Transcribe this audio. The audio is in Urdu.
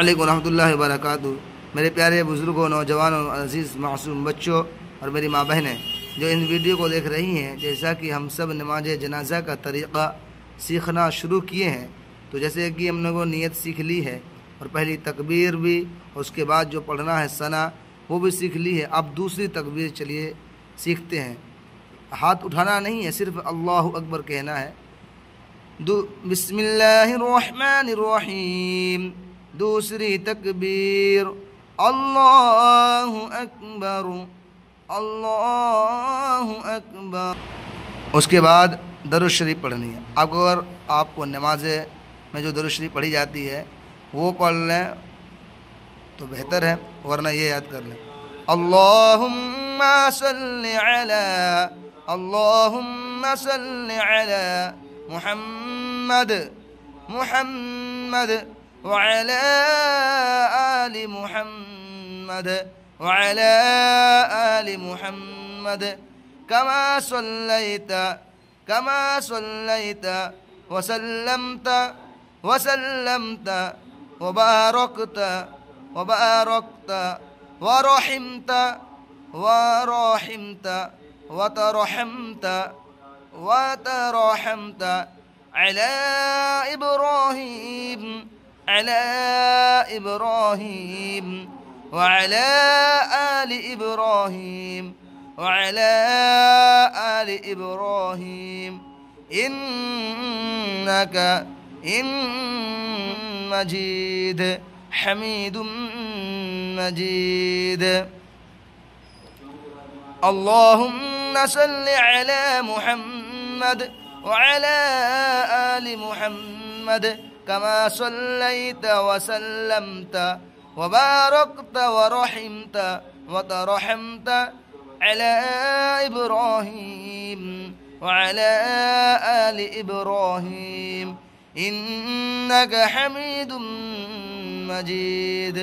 علیکم ورحمۃ اللہ وبرکاتہ۔ میرے پیارے بزرگوں، نوجوانوں، عزیز معصوم بچوں اور میری ماں بہنیں جو ان ویڈیو کو دیکھ رہی ہیں، جیسا کہ ہم سب نماز جنازہ کا طریقہ سیکھنا شروع کیے ہیں، تو جیسے کہ ہم لوگوں نیت سیکھ لی ہے اور پہلی تکبیر بھی، اور اس کے بعد جو پڑھنا ہے ثنا وہ بھی سیکھ لی ہے۔ اب دوسری تکبیر چلیے سیکھتے ہیں۔ ہاتھ اٹھانا نہیں ہے، صرف اللہ اکبر کہنا ہے۔ بسم اللہ الرحمن الرحیم، دوسری تکبیر، اللہ اکبر، اللہ اکبر۔ اس کے بعد درود شریف پڑھنی ہے۔ اگر آپ کو نماز میں جو درود شریف پڑھی جاتی ہے وہ پڑھ لیں تو بہتر ہے، ورنہ یہ یاد کر لیں، اللہم صلی علی، اللہم صلی علی محمد، محمد وعلی آل محمد، وعلی آل محمد کما صلیت، کما صلیت وسلمت، وسلمت وبارکت، وبارکت ورحمت، ورحمت وترحمت، وترحمت على إبراهيم، على إبراهيم وعلى آل إبراهيم، وعلى آل إبراهيم إنك مجيد حميد مجيد۔ اللهم صل على محمد وعلى آل محمد كما صليت وسلمت وباركت ورحمت وترحمت على إبراهيم وعلى آل إبراهيم إنك حميد مجيد۔